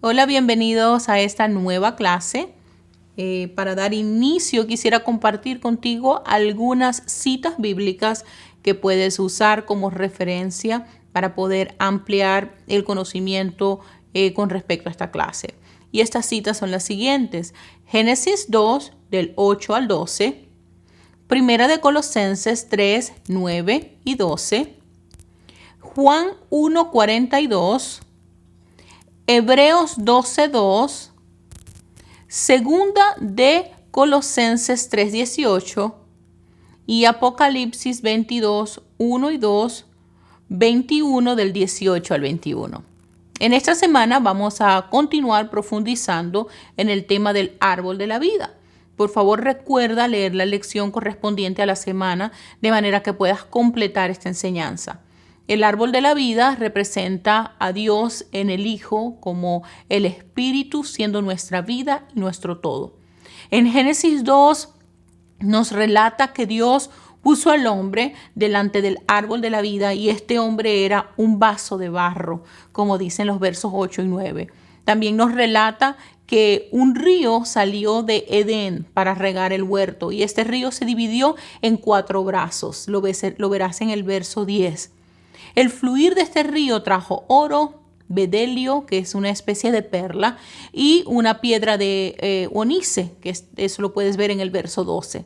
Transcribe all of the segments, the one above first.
Hola, bienvenidos a esta nueva clase. Para dar inicio, quisiera compartir contigo algunas citas bíblicas que puedes usar como referencia para poder ampliar el conocimiento con respecto a esta clase. Y estas citas son las siguientes: Génesis 2, del 8 al 12, Primera de Colosenses 3, 9 y 12, Juan 1, 42, Hebreos 12:2, Segunda de Colosenses 3:18 y Apocalipsis 22:1 y 2, 21 del 18 al 21. En esta semana vamos a continuar profundizando en el tema del árbol de la vida. Por favor, recuerda leer la lección correspondiente a la semana de manera que puedas completar esta enseñanza. El árbol de la vida representa a Dios en el Hijo como el Espíritu siendo nuestra vida y nuestro todo. En Génesis 2 nos relata que Dios puso al hombre delante del árbol de la vida y este hombre era un vaso de barro, como dicen los versos 8 y 9. También nos relata que un río salió de Edén para regar el huerto y este río se dividió en 4 brazos. Lo verás en el verso 10. El fluir de este río trajo oro, bedelio, que es una especie de perla, y una piedra de onice, que eso lo puedes ver en el verso 12.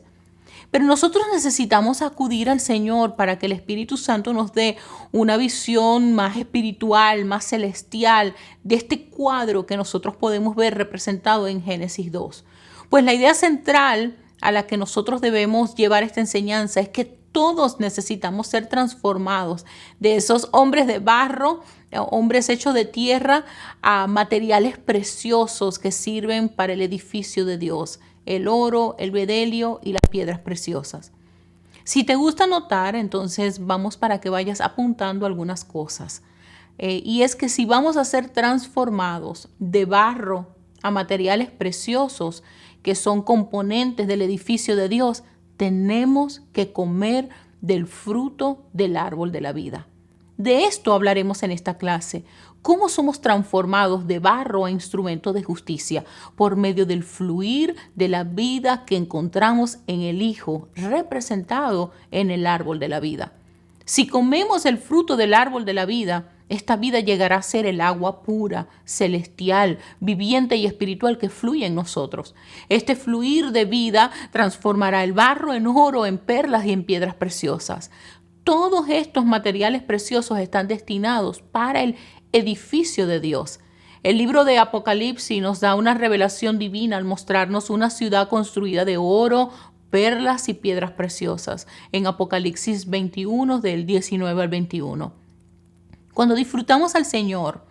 Pero nosotros necesitamos acudir al Señor para que el Espíritu Santo nos dé una visión más espiritual, más celestial de este cuadro que nosotros podemos ver representado en Génesis 2. Pues la idea central a la que nosotros debemos llevar esta enseñanza es que todos necesitamos ser transformados de esos hombres de barro, hombres hechos de tierra, a materiales preciosos que sirven para el edificio de Dios: el oro, el bedelio y las piedras preciosas. Si te gusta anotar, entonces vamos para que vayas apuntando algunas cosas. Y es que si vamos a ser transformados de barro a materiales preciosos, que son componentes del edificio de Dios, tenemos que comer del fruto del árbol de la vida. De esto hablaremos en esta clase. ¿Cómo somos transformados de barro a instrumento de justicia? Por medio del fluir de la vida que encontramos en el Hijo, representado en el árbol de la vida. Si comemos el fruto del árbol de la vida, esta vida llegará a ser el agua pura, celestial, viviente y espiritual que fluye en nosotros. Este fluir de vida transformará el barro en oro, en perlas y en piedras preciosas. Todos estos materiales preciosos están destinados para el edificio de Dios. El libro de Apocalipsis nos da una revelación divina al mostrarnos una ciudad construida de oro, perlas y piedras preciosas, en Apocalipsis 21 del 19 al 21. Cuando disfrutamos al Señor,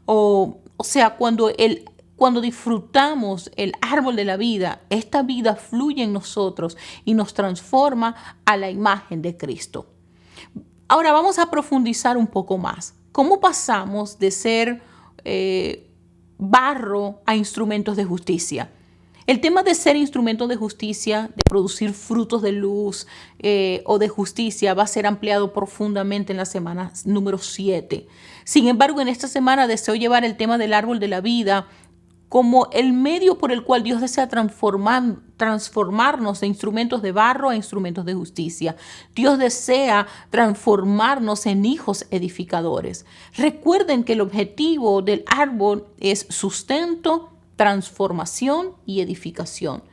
cuando disfrutamos el árbol de la vida, esta vida fluye en nosotros y nos transforma a la imagen de Cristo. Ahora vamos a profundizar un poco más. ¿Cómo pasamos de ser barro a instrumentos de justicia? El tema de ser instrumento de justicia, de producir frutos de luz o de justicia, va a ser ampliado profundamente en la semana número 7. Sin embargo, en esta semana deseo llevar el tema del árbol de la vida como el medio por el cual Dios desea transformarnos de instrumentos de barro a instrumentos de justicia. Dios desea transformarnos en hijos edificadores. Recuerden que el objetivo del árbol es sustento, transformación y edificación.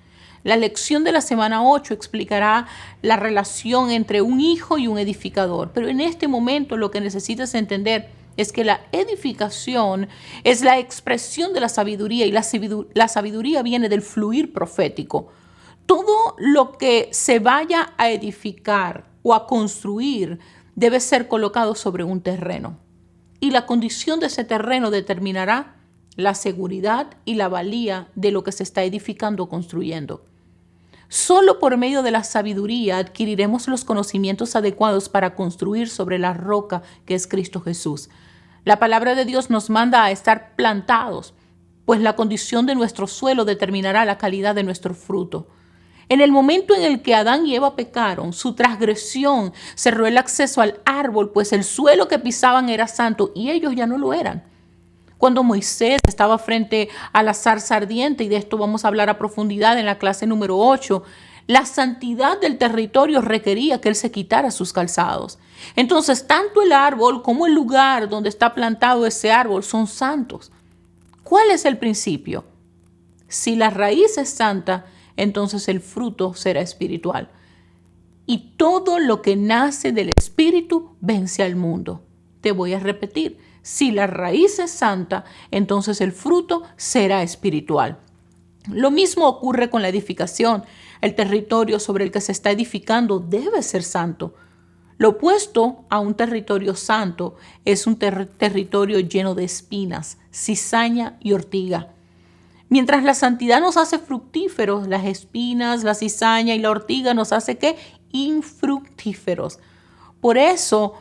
La lección de la semana 8 explicará la relación entre un hijo y un edificador, pero en este momento lo que necesitas entender es que la edificación es la expresión de la sabiduría y la sabiduría viene del fluir profético. Todo lo que se vaya a edificar o a construir debe ser colocado sobre un terreno y la condición de ese terreno determinará la seguridad y la valía de lo que se está edificando o construyendo. Solo por medio de la sabiduría adquiriremos los conocimientos adecuados para construir sobre la roca que es Cristo Jesús. La palabra de Dios nos manda a estar plantados, pues la condición de nuestro suelo determinará la calidad de nuestro fruto. En el momento en el que Adán y Eva pecaron, su transgresión cerró el acceso al árbol, pues el suelo que pisaban era santo y ellos ya no lo eran. Cuando Moisés estaba frente a la zarza ardiente, y de esto vamos a hablar a profundidad en la clase número 8, la santidad del territorio requería que él se quitara sus calzados. Entonces, tanto el árbol como el lugar donde está plantado ese árbol son santos. ¿Cuál es el principio? Si la raíz es santa, entonces el fruto será espiritual. Y todo lo que nace del espíritu vence al mundo. Te voy a repetir, si la raíz es santa, entonces el fruto será espiritual. Lo mismo ocurre con la edificación. El territorio sobre el que se está edificando debe ser santo. Lo opuesto a un territorio santo es un territorio lleno de espinas, cizaña y ortiga. Mientras la santidad nos hace fructíferos, las espinas, la cizaña y la ortiga nos hace ¿qué? Infructíferos. Por eso,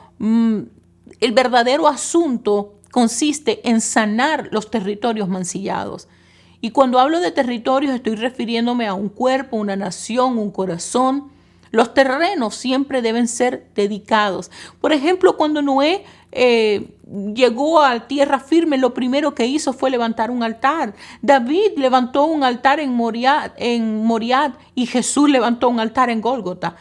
el verdadero asunto consiste en sanar los territorios mancillados. Y cuando hablo de territorios estoy refiriéndome a un cuerpo, una nación, un corazón. Los terrenos siempre deben ser dedicados. Por ejemplo, cuando Noé llegó a tierra firme, lo primero que hizo fue levantar un altar. David levantó un altar en Moriad y Jesús levantó un altar en Gólgota.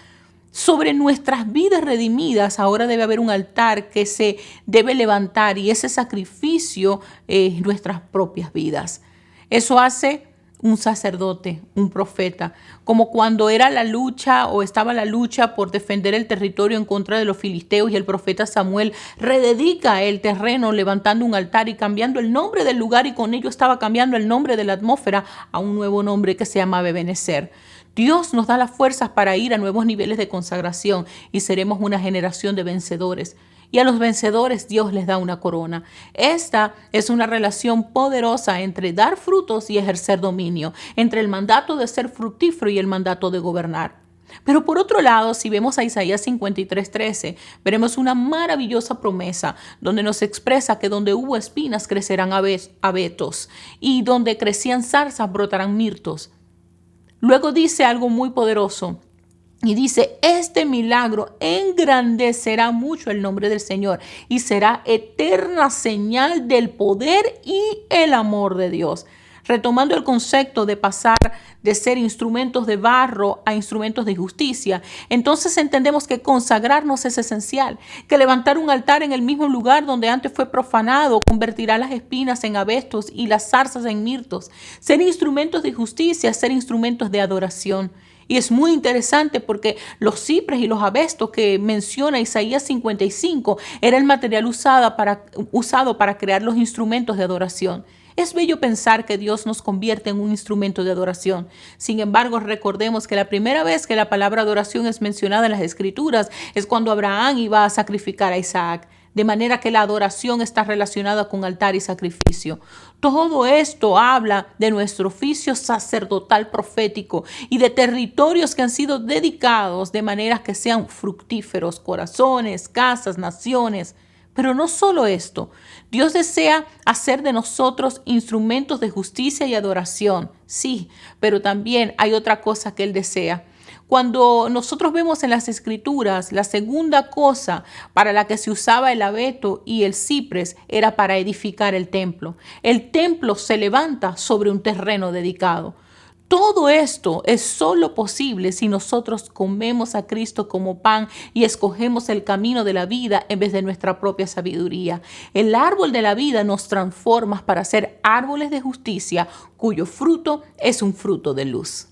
Sobre nuestras vidas redimidas ahora debe haber un altar que se debe levantar, y ese sacrificio es nuestras propias vidas. Eso hace un sacerdote, un profeta, como cuando era la lucha o estaba la lucha por defender el territorio en contra de los filisteos, y el profeta Samuel rededica el terreno levantando un altar y cambiando el nombre del lugar, y con ello estaba cambiando el nombre de la atmósfera a un nuevo nombre que se llama Ebenezer. Dios nos da las fuerzas para ir a nuevos niveles de consagración y seremos una generación de vencedores. Y a los vencedores Dios les da una corona. Esta es una relación poderosa entre dar frutos y ejercer dominio, entre el mandato de ser fructífero y el mandato de gobernar. Pero por otro lado, si vemos a Isaías 53:13, veremos una maravillosa promesa donde nos expresa que donde hubo espinas crecerán abetos, y donde crecían zarzas brotarán mirtos. Luego dice algo muy poderoso. Y dice, este milagro engrandecerá mucho el nombre del Señor y será eterna señal del poder y el amor de Dios. Retomando el concepto de pasar de ser instrumentos de barro a instrumentos de justicia, entonces entendemos que consagrarnos es esencial, que levantar un altar en el mismo lugar donde antes fue profanado convertirá las espinas en abetos y las zarzas en mirtos. Ser instrumentos de justicia, ser instrumentos de adoración. Y es muy interesante porque los cipres y los abestos que menciona Isaías 55 era el material usado para crear los instrumentos de adoración. Es bello pensar que Dios nos convierte en un instrumento de adoración. Sin embargo, recordemos que la primera vez que la palabra adoración es mencionada en las Escrituras es cuando Abraham iba a sacrificar a Isaac. De manera que la adoración está relacionada con altar y sacrificio. Todo esto habla de nuestro oficio sacerdotal profético y de territorios que han sido dedicados de manera que sean fructíferos, corazones, casas, naciones. Pero no solo esto, Dios desea hacer de nosotros instrumentos de justicia y adoración. Sí, pero también hay otra cosa que Él desea. Cuando nosotros vemos en las Escrituras, la segunda cosa para la que se usaba el abeto y el ciprés era para edificar el templo. El templo se levanta sobre un terreno dedicado. Todo esto es solo posible si nosotros comemos a Cristo como pan y escogemos el camino de la vida en vez de nuestra propia sabiduría. El árbol de la vida nos transforma para ser árboles de justicia, cuyo fruto es un fruto de luz.